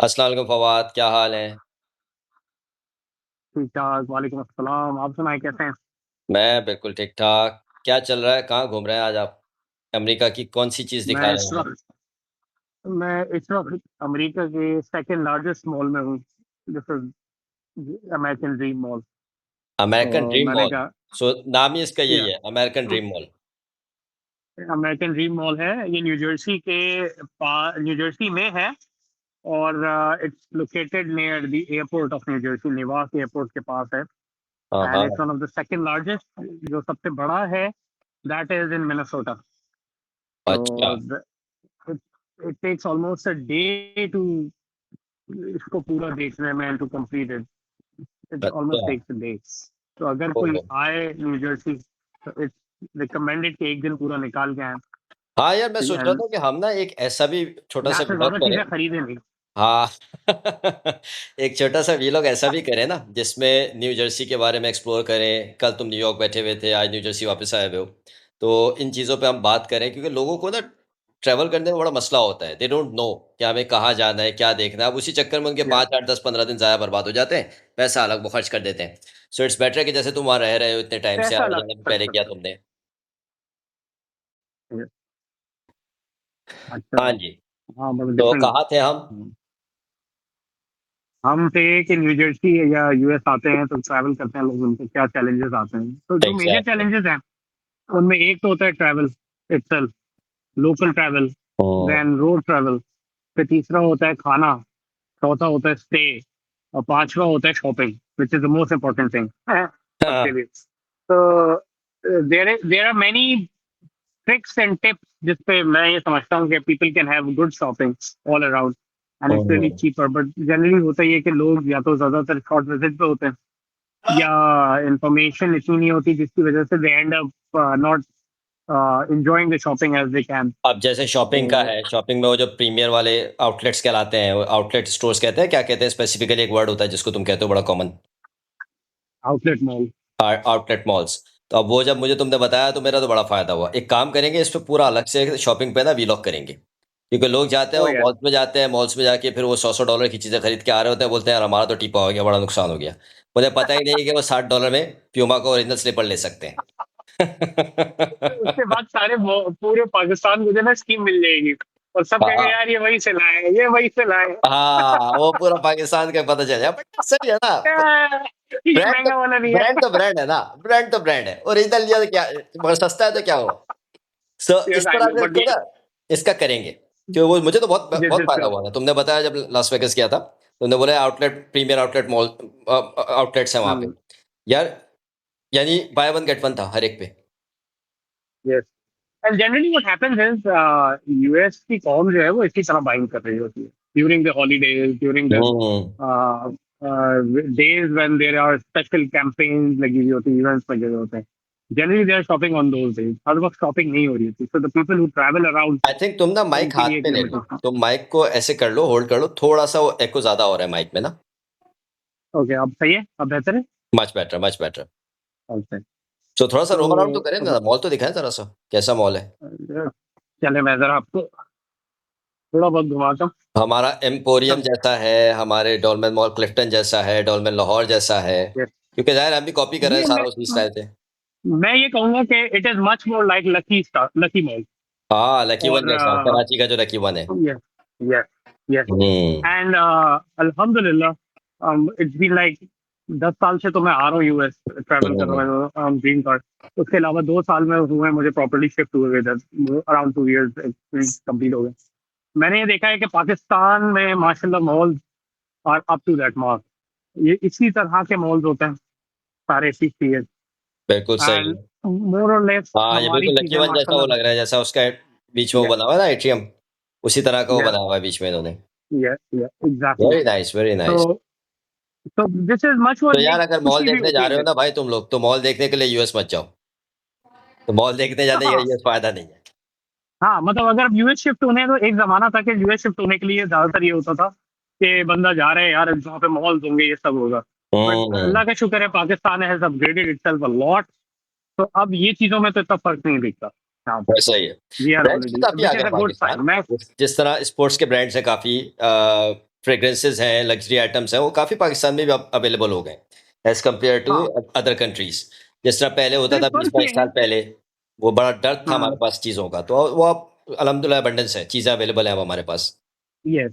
अस्सलाम वालेकुम फवाद, क्या हाल है? ठीक-ठाक, वालेकुम अस्सलाम। आप सुनाएँ कैसे हैं? मैं बिल्कुल ठीक-ठाक। क्या चल रहा है? कहाँ घूम रहे हैं आज आप? अमेरिका की कौन-सी चीज़ मैं दिखा रहे इस हैं? वक़्त मैं इस वक़्त अमेरिका के सेकंड लार्जेस्ट मॉल में हूँ। This is American dream mall. American तो ड्रीम मैंने मॉल। कहा सो नाम ही इसका यही या है, American dream mall. American dream mall है। ये न्यू जर्सी में है और it's located near the airport of new Jersey, Newark airport के पास है। हाँ, एंड इट्स हाँ। One of the second largest, जो सबसे बड़ा है, दैट इज़ इन मिनेसोटा। तो अच्छा, the it it takes almost a day to इसको पूरा देखने में, टू कंप्लीट इट इट अच्छा। Almost takes a day. तो अगर कोई ओह! आए न्यू जर्सी, तो इट्स रिकमेंडेड कि एक दिन पूरा निकाल के आए। हाँ, यार मैं सोच रहा एंड था कि हम ना एक ऐसा भी छोटा-सा यहाँ से व्लॉग ज़्यादा करें। चीज़ें खरीदें नहीं। हाँ। एक छोटा-सा व्लॉग ऐसा भी करें ना, जिसमें न्यू जर्सी के बारे में एक्सप्लोर करें। कल तुम न्यूयॉर्क बैठे हुए थे, आज न्यू जर्सी वापस आए हुए हो। तो इन चीज़ों पे हम बात करें क्योंकि लोगों को ना ट्रैवल करने में बड़ा मसला होता है। दे डोंट नो कि हमें कहाँ जाना है, क्या देखना है। अब उसी चक्कर में उनके या 5, 8, 10, 15 दिन ज़ाया बर्बाद हो जाते हैं, पैसा अलग वो खर्च कर देते हैं। सो इट्स बेटर कि जैसे तुम वहाँ रह रहे हो इतने टाइम से, पैसा आना अलग जाना भी खर्च पहले किया करते तुमने। हैं। अच्छा। हाँ जी, हाँ, मतलब तो डिफरेंट। कहाँ थे हम? हम थे कि न्यू जर्सी या यूएस आते हैं तो ट्रैवल करते हैं लोग, उनसे क्या चैलेंजेस आते हैं। तो जो मेजर एग्ज़ैक्टली। चैलेंजेस हैं, उनमें एक तो होता है ट्रैवल इटसेल्फ, लोकल ट्रैवल, हुँ, देन रोड ट्रैवल, फिर तीसरा होता है खाना, चौथा होता है स्टे, और पांचवा होता है shopping, which is the most important thing सबके हाँ। लिए। तो there are many tricks and tips जिस पे मैं ये समझता हूँ कि people can have good shopping all around, and it's really हुँ। चीपर। बट जनरली होता ये है कि लोग या तो ज्यादातर शॉर्ट विजिट पे होते हैं, या इंफॉर्मेशन इतनी नहीं होती, जिसकी वजह से they end up not enjoying the shopping as they can. अब जैसे शॉपिंग का तो है, शॉपिंग में वो जो प्रीमियर वाले आउटलेट्स कहलाते हैं, वो आउटलेट स्टोर्स कहते हैं, क्या कहते हैं स्पेसिफिकली एक वर्ड होता है जिसको तुम कहते हो बड़ा common, outlet mall. Outlet malls. तो अब वो जब मुझे तुमने बताया तो मेरा तो बड़ा फ़ायदा हुआ। एक काम करेंगे इस पे पूरा अलग से शॉपिंग पे ना व्लॉग करेंगे। क्योंकि लोग जाते हैं ओ वो यस। मॉल्स में जाके फिर वो $100 की चीज़ें खरीद के आ रहे होते हैं, बोलते हैं यार हमारा तो टीपा हो गया, बड़ा नुकसान हो गया। उन्हें पता ही नहीं है कि वो $60 में प्यूमा का ओरिजिनल स्लीपर ले सकते हैं। उसके बाद पूरे पाकिस्तान मुझे ना स्कीम मिल जाएगी, और सब कहेंगे हाँ। यार ये वहीं से लाए, ये वहीं से लाए। हाँ, वो पूरा पाकिस्तान का पता चल जाए बट सही है ना। ये ब्रांड तो महंगा वाला नहीं ब्रांड है। तो ब्रांड है ना, ब्रांड तो ब्रांड है। ओरिजिनल लिया तो क्या, मगर सस्ता है तो क्या हुआ। सो यस इस आई तरह नो, से बट इसको ना इसका करेंगे। क्यों वो मुझे तो बहुत जिस बहुत जिस फायदा हुआ था। तुमने बताया जब लास वेगास गया था, तुमने बोला outlet premier outlet mall outlets है वहां पे। यार यानी बाय वन गेट वन था हर एक पे। Yes. And generally what happens is US की कॉम जो है वो इसी तरह बाइंग कर रही होती है, during the holidays, during the hmm. days when there are special campaigns लगी हुई होती है, इवेंट्स लगे हुए होते हैं। Generally they are shopping on those days, हर वक्त शॉपिंग नहीं हो रही होती। So the people who travel around, I think तुम ना माइक उनके हाथ लिए एक पे ले लो। लिमिटेशन। तुम माइक को ऐसे कर लो, होल्ड कर लो थोड़ा सा, वो एको ज्यादा हो रहा है माइक में ना। ओके, अब सही है, अब बेहतर है। Much better, much better. Okay. So थोड़ा सा तो रोम अराउंड तो करें अब ना, मॉल तो दिखाएं जरा सा कैसा मॉल है। चले, मैं जरा आपको थोड़ा बहुत घुमाता हूँ। हमारा एम्पोरियम मतलब जैसा है, हमारे डॉलमेन मॉल क्लिफ्टन जैसा है, डॉलमेन लाहौर जैसा है। ये क्योंकि ज़ाहिर है हम भी कॉपी कर रहे हैं ये सारा उसी स्टाइल से। मैं ये कहूंगा कि it is much more like lucky star, lucky mall. हाँ, लकी वन जैसा, और कराची का जो लकी वन है। Yes, yes, yes. Hmm, and अल्हम्दुलिल्लाह, इट्स बीन लाइक 10 साल से तो मैं आ रहा हूँ यूएस, ट्रैवल कर हुँ। रहा हूँ ग्रीन कार्ड। उसके अलावा 2 साल में हुए मुझे प्रॉपर्ली शिफ्ट हुए हुए इधर, अराउंड 2 इयर्स कंप्लीट हो गए। मैंने ये देखा है कि पाकिस्तान में माशाल्लाह malls are up to that mark. ये इसी तरह के मॉल्स होते हैं सारे 60 ईयर्स। बिल्कुल सही एंड है। मोर और लेस हाँ, ये हमारी बिल्कुल लकी चीजें वन जैसा वो माशाल्लाह। लग रहा है, जैसा उसका बीच में वो यस, बना हुआ है ना एट्रियम, उसी तरह का वो यस, बना हुआ है बीच में इन्होंने। Yes, yes, exactly. Very nice, very तो नाइस। तो दिस इज मच मोर तो यार एक अगर मॉल खुशी भी देखने होती जा है रहे हो मुझे। ना भाई तुम लोग, तो मॉल देखने के लिए यूएस मत जाओ। तो मॉल देखने जाने का हाँ, ये फ़ायदा नहीं है। हाँ, मतलब अगर अब यूएस शिफ्ट होने हैं, तो एक ज़माना था कि यूएस शिफ्ट होने के लिए ज़्यादातर ये होता था कि बंदा जा रहा है यार, वहाँ पे मॉल्स होंगे, ये सब होगा। बट हुँ, अल्लाह का शुक्र है, Pakistan has upgraded itself a lot. तो अब ये चीज़ों में तो इतना फ़र्क नहीं दिखता यहाँ पे। वैसा ही है। वी आर ब्रांड्स भी ऑलरेडी, काफ़ी आ व्हिच गए इज़ हैं अ गुड साइन। पाकिस्तान। मैं जिस तरह स्पोर्ट्स के ब्रांड्स हैं काफ़ी, फ्रेग्रेंसेस हैं, लग्जरी आइटम्स हैं, वो काफ़ी पाकिस्तान में भी अब अवेलेबल हो गए एज़ कम्पेयर टू हाँ, अदर कंट्रीज़। जिस तरह पहले होता सिर्फ था फ़र्क ये 20-22 है। साल पहले, वो बड़ा डर था हमारे हुँ, पास चीज़ों का, तो वो अब अल्हम्दुलिल्लाह अबंडेंस है, चीज़ें अवेलेबल हैं अब हमारे पास। यस।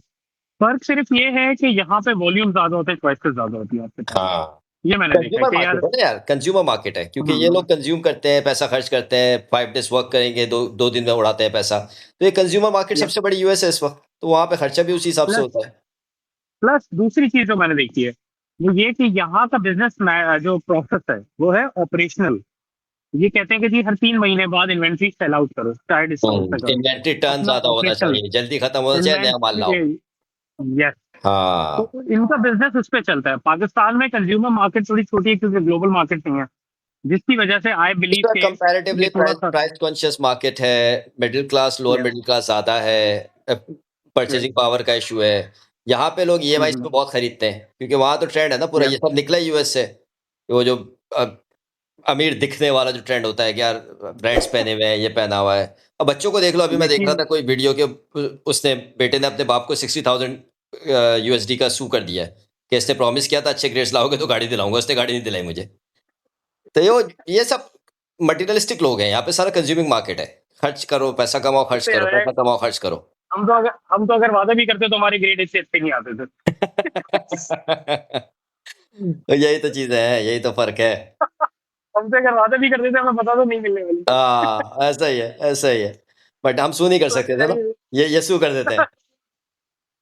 फ़र्क सिर्फ ये है कि यहाँ पे वॉल्यूम ज़्यादा होते हैं, चॉइसेस ज़्यादा होती है आपके पास। हाँ, ये मैंने देखा है कंज़्यूमर कि यार मार्केट है ना यार, कंज़्यूमर मार्केट है क्योंकि ये हुँ, लोग कंज़्यूम करते हैं, पैसा खर्च करते हैं, 5 डेज़ वर्क करेंगे, 2 दिन में उड़ाते हैं पैसा। तो ये कंज़्यूमर मार्केट यस। सबसे बड़ी यूएस है इस वक़्त, तो वहाँ पे खर्चा भी उसी हिसाब से प्लस होता है। प्लस दूसरी चीज़ जो मैंने देखी है, वो ये कि यहाँ का बिज़नेस जो प्रोसेस है, वो है ऑपरेशनल। ये कहते हैं कि जी हर 3 महीने बाद इन्वेंट्री सेल आउट करो, चाहे डिस्काउंट पे करो। इन्वेंटरी टर्न अपना ज़्यादा होना ऑपरेशनल चाहिए, जल्दी खत्म होना चाहिए, नया माल लाओ। Inventory yes. हाँ, तो इनका बिज़नेस उस पे चलता है। पाकिस्तान में कंज्यूमर मार्केट थोड़ी छोटी है क्योंकि ग्लोबल मार्केट नहीं है, जिसकी वजह से आई बिलीव इसका के कंपैरेटिवली ये थोड़ा-सा प्राइस कॉन्शियस मार्केट है, middle class, lower yes, middle class ज़्यादा है, अ, यस। परचेज़िंग पावर का इश्यू है। यहाँ पे लोग हुँ, ईएमआईज़ पे हुँ। बहुत खरीदते हैं, क्योंकि वहाँ तो ट्रेंड है ना पूरा, यस, ये सब निकला ही यूएस से। वो जो अ, अमीर दिखने वाला जो ट्रेंड होता है कि यार ब्रांड्स पहने हुए हैं, ये पहना हुआ है। अब बच्चों को देख लो, अभी मैं देख रहा लेकिन था कोई वीडियो के उसने बेटे ने अपने बाप को 60,000 यूएसडी का सू कर दिया है, कि इसने प्रॉमिस किया था अच्छे ग्रेड्स लाओगे तो गाड़ी दिलाऊँगा, उसने गाड़ी नहीं दिलाई मुझे। तो ये सब मटेरियलिस्टिक लोग हैं, यहाँ पे सारा कंज्यूमिंग मार्केट है। खर्च करो, पैसा कमाओ, खर्च इससे करो, ज़्यादा है पैसा कमाओ, खर्च करो। हम तो अगर वादा भी करते तो हमारे ग्रेड इससे अच्छे नहीं आते थे। तो यही तो चीज़ें हैं, यही तो फ़र्क है। हमसे अगर वादा भी करते थे हमें पता तो नहीं मिलने वाली। ऐसा ही है, ऐसा ही है। बट हम सू नहीं कर तो सकते थे ना, एनीवे ये सू कर देते हैं।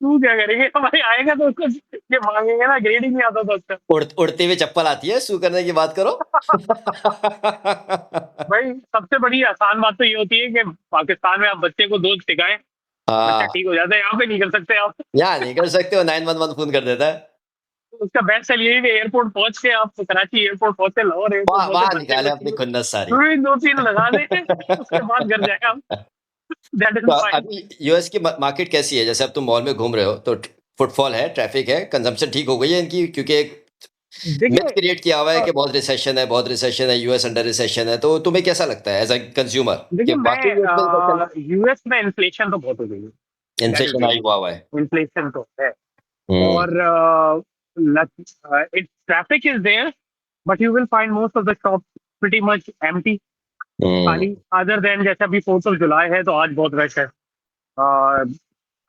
तू क्या करेंगे हमारे आएगा तो उसको ये माँगेंगे ना ग्रेड ही नहीं आता था उसका। उड़ती हुई चप्पल आती है, सू करने की बात करो। भाई सबसे बड़ी आसान बात तो ये होती है कि पाकिस्तान में आप बच्चे को दोस्त सिखाएँ, बच्चा हाँ, ठीक हो जाता है, यहाँ पे नहीं कर सकते आप। यहाँ नहीं कर सकते हो, 911 फ़ोन कर देता है। उसका बेस्ट सेल यही है कि एयरपोर्ट पहुँच के आप कराची एयरपोर्ट पहुँचे, लाहौर एयरपोर्ट वहाँ पहुँचे, वहाँ बच्चे निकाले को अपनी सुई खुन्नस सारी। सुई 2-3 लगा दें, उसके बाद घर जाएँ आप, दैट इज़ तो फाइन। अभी यूएस की मार्केट कैसी है? जैसे अब तुम मॉल में घूम रहे हो तो फुटफॉल है, ट्रैफिक है, कंजम्पशन ठीक हो गई है इनकी? क्योंकि एक मिथ देखिए क्रिएट किया हुआ है कि बहुत रिसेशन है, यूएस अंडर रिसेशन है, तो तुम्हें कैसा लगता है एज़ अ कंज्यूमर देखिए कि वाक़ई यूएस में रिसेशन है? यूएस में इन्फ्लेशन तो बहुत हो गई है, that is inflation high real, हुआ हुआ है। इन्फ्लेशन तो है हुँ, और it's traffic is there but you will find most of the shops pretty much empty, hmm. खाली अदर देन जैसे अभी 4th ऑफ जुलाई है तो आज बहुत रश है।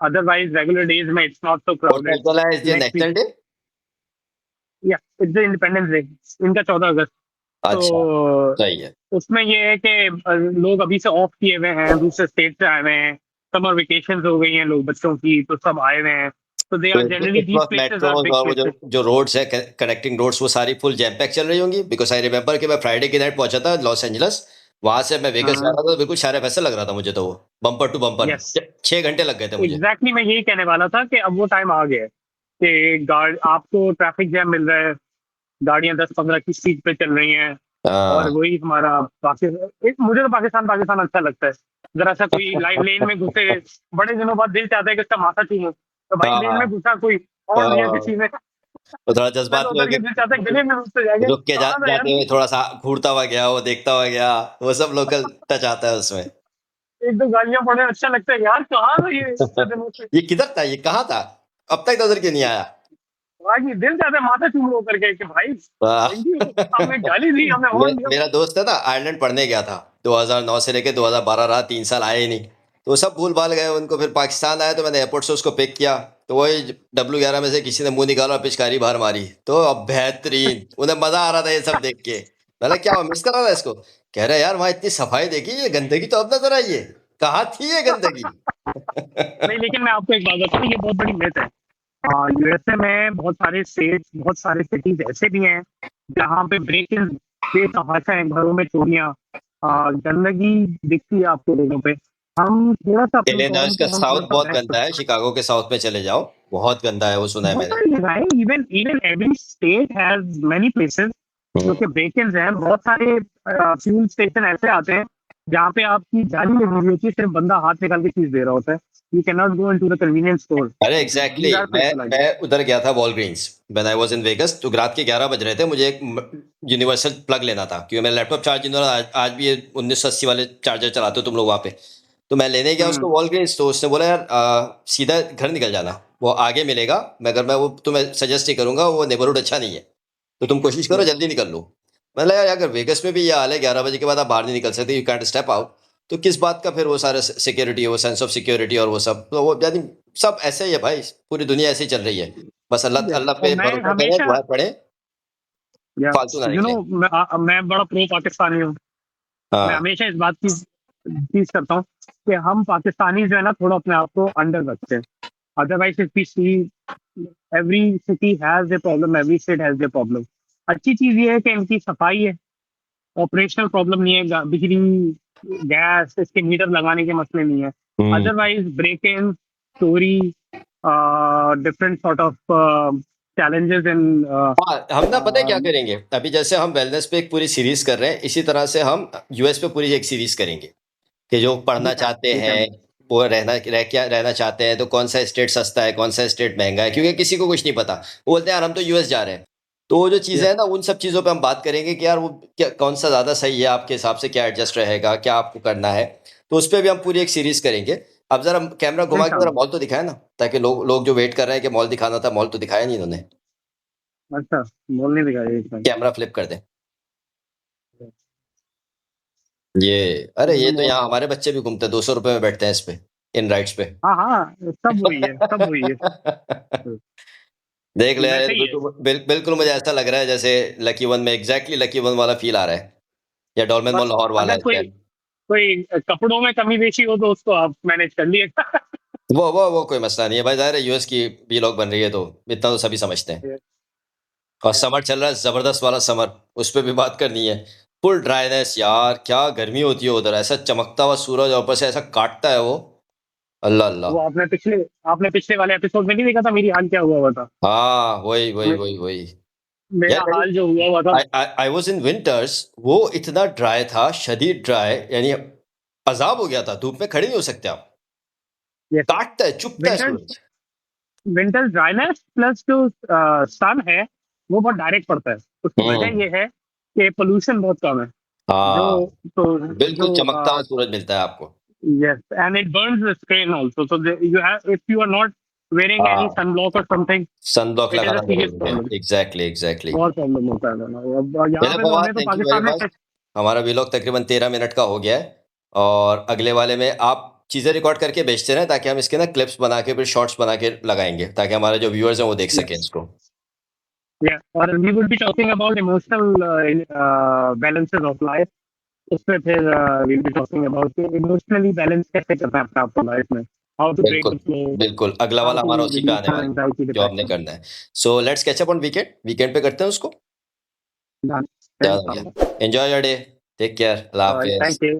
अदरवाइज़ रेगुलर डेज़ में it's not so 4th crowded. Of July is the next week national day? या इट्स द इंडिपेंडेंस डे, इनका 14 अगस्त। तो अच्छा, सही है। उसमें ये है कि लोग अभी से ऑफ किए हुए हैं, दूसरे स्टेट से आए हुए हैं, समर वेकेशंस हो गई हैं लोग बच्चों की, तो सब आए हुए हैं। तो दे तो आर जनरली इस दीज़ वक़्त प्लेसेस आर मेट्रोज़ बिग और वो जो प्लेसेस। जो रोड्स हैं कनेक्टिंग रोड्स वो सारी फुल जैम पैक चल रही होंगी? बिकॉज़ आई रिमेंबर कि मैं फ्राइडे की नाइट पहुँचा था लॉस एंजेलिस, वहाँ से मैं वेगास जा हाँ, रहा था तो बिल्कुल शार ऑफ ऐसा लग रहा था मुझे तो वो, बम्पर टू बम्पर। यस, 6 घंटे लग गए थे मुझे। एग्ज़ैक्टली मैं यही कहने वाला था कि अब वो टाइम आ गया है कि गाड़ आपको ट्रैफिक जैम मिल रहा है, गाड़ियाँ 10-15 की स्पीड पे चल रही हैं और हाँ। वही हमारा मुझे तो पाकिस्तान पाकिस्तान अच्छा लगता है। ज़रा-सा कोई लाइन लेन में घुसे, बड़े दिनों बाद दिल चाहता है कि उसका माथा चूमूँ। तो भाई हाँ, लेन में हाँ। घुसा कोई, हॉर्न दिया हाँ, किसी ने, वो थोड़ा मैं तो जज़्बाती हो उतर के के दिल चाहता है गले में उससे जाके, रुक के कहाँ था यार जाते तू? हुए थोड़ा-सा घूरता हुआ गया, वो देखता हुआ गया, वो सब लोकल टच आता है उसमें। 1-2 गालियाँ पड़े अच्छा लगता है यार कहाँ था ये इतने दिनों से? ये किधर था? ये कहाँ था? अब तक नज़र क्यों नहीं आया? बाकी दिल चाहता है माथा चूम लो करके कि भाई वाह! थैंक यू, हमने गाली दी, हमें हॉर्न दिया। मेरा दोस्त है ना, आयरलैंड पढ़ने गया था। 2009 से लेके 2012 रहा, 3 साल आए ही नहीं। तो वो सब भूल-भाल गए, उनको फिर पाकिस्तान आए तो मैंने एयरपोर्ट से उसको पिक किया। तो वही W11 में से किसी ने मुँह निकाला और पिचकारी बाहर मारी। तो अब बेहतरीन, उन्हें मज़ा आ रहा था ये सब देख के। मैंने क्या हुआ, मिस कर रहा था इसको? कह रहे यार वहाँ इतनी सफाई देखी, ये गंदगी तो अब नज़र आई है। कहाँ थी ये गंदगी? नहीं लेकिन मैं आपको एक बात बताऊँ ये बहुत बड़ी मिथ है। यूएसए में बहुत सारे स्टेट्स, बहुत सारे सिटीज ऐसे भी हैं जहाँ पे ब्रेक इन बेतहाशा हैं, घरों में चोरियाँ, गंदगी दिखती है आपको रोडों पे। हम थोड़ा सा अपनी कौम इलिनॉइस का को हम थोड़ा साउथ सा बहुत बैक, गंदा है, शिकागो के साउथ में चले जाओ, बहुत गंदा है वो, सुना है बहुत मैंने। सारी जगह है, even even every state has many places जो हुँ। कि ब्रेक इन हैं। बहुत सारे फ्यूल स्टेशन ऐसे आते हैं जहाँ पे आपकी जाली लगी हुई होती है, सिर्फ बंदा हाथ निकाल के चीज दे रहा होता है। You can not go into the convenience store, अरे exactly, these are main places like मैं उधर गया था Walgreens, when I was in Vegas, तो रात के 11 बज रहे थे, मुझे एक यूनिवर्सल प्लग लेना था क्योंकि मेरा लैपटॉप चार्ज नहीं हो रहा। आज भी ये 1980 वाले चार्जर चलाते हो तुम लोग वहाँ पे। तो मैं लेने गया दैट। उसको वॉलग्रीन्स, तो उसने बोला यार सीधा घर निकल जाना। वो आगे मिलेगा, मगर मैं वो तुम्हें सजेस्ट नहीं करूँगा, वो नेबरहुड अच्छा नहीं है। तो तुम कोशिश करो जल्दी निकल लो। मैंने लगा यार अगर वेगस में भी ये हाल है 11 बजे के बाद आप बाहर नहीं निकल सकते, यू कांट स्टेप आउट, तो किस बात का फिर वो सारा सिक्योरिटी, वो सेंस ऑफ सिक्योरिटी और वो सब, तो वो यानी सब ऐसे ही है भाई, पूरी दुनिया ऐसे ही चल रही है। बस अल्लाह अल्लाह और पे मैं भरोसा करें, हमेशा दुआ पढ़ें, फालतू ना यू नो निकले। मैं बड़ा प्रो पाकिस्तानी हूँ। मैं हाँ, हमेशा इस बात की चीज करता हूँ कि हम पाकिस्तानी जो है ना थोड़ा अपने आप को अंडर रखते हैं। Otherwise if we see every city has a problem, every state has a problem. अच्छी चीज ये है कि इनकी सफाई है, ऑपरेशनल प्रॉब्लम नहीं है, बिजली गैस इसके मीटर लगाने के मसले नहीं है। हुँ। अदरवाइज ब्रेक इन, चोरी, different sort of challenges in हाँ, हम ना पता है क्या um, करेंगे? अभी जैसे हम वेलनेस पे एक पूरी सीरीज़ कर रहे हैं, इसी तरह से हम यूएस पे पूरी एक सीरीज़ करेंगे, कि जो पढ़ना चाहते ठीक है। हैं, वो रहना चाहते हैं, तो कौन-सा स्टेट सस्ता है, कौन-सा स्टेट महँगा है, क्योंकि किसी को कुछ नहीं पता। वो बोलते हैं यार हम तो यूएस जा रहे हैं। तो वो जो चीज़ें Yes, हैं ना, उन सब चीज़ों पे हम बात करेंगे कि यार वो क्या कौन-सा ज़्यादा सही है, आपके हिसाब से क्या एडजस्ट रहेगा, क्या आपको करना है? तो उसपे भी हम पूरी एक सीरीज़ करेंगे। अब ज़रा कैमरा घुमा के ज़रा इंशाल्लाह। मॉल तो दिखाएँ ना, ताकि लोग लोग जो वेट कर रहे हैं कि मॉल दिखाना था, मॉल तो दिखाया नहीं इन्होंने। अच्छा, मॉल नहीं दिखाई इस टाइम। कैमरा फ्लिप कर दें। ये अरे मैंने ये तो मॉल, यहाँ हमारे बच्चे भी घूमते हैं, ₹200 में बैठते हैं इस पे, इन राइड्स पे। हाँ हाँ, सब वही है, सब वही है। देख ले यार, ये वैसे तो ही है। बिल्कुल मुझे ऐसा लग रहा है जैसे लकी वन में, एग्ज़ैक्टली लकी वन वाला फ़ील आ रहा है, या डॉल्मेन बस मॉल लाहौर वाला अगर है कोई शायद। कोई कपड़ों में कमी बेशी हो तो उसको आप मैनेज कर लिएगा। वो कोई मसला नहीं है भाई, ज़ाहिर है यूएस की व्लॉग बन रही है तो इतना तो सभी समझते हैं। और समर चल रहा है, ज़बरदस्त वाला समर, उस पे भी बात करनी है। फुल ड्राइनेस यार, क्या गर्मी होती है उधर, ऐसा चमकता हुआ सूरज और ऊपर से ऐसा काटता है वो, अल्लाह अल्लाह। वो आपने पिछले वाले एपिसोड में नहीं देखा था मेरी हाल क्या हुआ हुआ था। हाँ, वही, मे- वही। मेरा यार यानी हाल जो हुआ हुआ था। आई वाज़ इन विंटर्स, वो इतना ड्राई था, शदीद ड्राई, यानी अज़ाब हो गया था, धूप में खड़े नहीं हो सकते आप। यस, काटता है, चुभता है विंटर सूरज। विंटर ड्राइनेस प्लस जो सन है वो बहुत डायरेक्ट पड़ता है। उसकी वजह हुँ, ये है कि पोल्यूशन बहुत कम है। जो हाँ, तो बिल्कुल जो चमकता हुआ सूरज मिलता है आपको। yes, and it burns the screen also. So you have, if you are not wearing any हाँ, sunblock or something, sunblock it is लगाना a serious ज़रूरी है। problem. एग्ज़ैक्टली। बहुत प्रॉब्लम होता है ना। अब यहाँ चलिए पे तो फवाद, हमने तो थैंक यू वेरी पाकिस्तान में मच। हमारा व्लॉग तकरीबन 13 मिनट का हो गया है, और अगले वाले में आप चीज़ें रिकॉर्ड करके भेजते रहें, ताकि हम इसके ना क्लिप्स बना के फिर शॉर्ट्स बना के लगाएंगे, ताकि हमारे जो व्यूअर्स हैं वो देख सकें yes, इसको। yeah, और we will be talking about emotional balances of life. उसमें फिर we'll be talking about कि emotionally balance कैसे करना है अपने आप को लाइफ में, how to break बिल्कुल, the flow, बिल्कुल, अगला how वाला to हमारा उसी पे reduce आने our वाला है, anxiety, जो आपने depression. करना है। So let's catch up on weekend, weekend पे करते हैं उसको। Done. चलो Thanks, भैया, enjoy your day, take care, अल्लाह thank हाफ़िज़। you.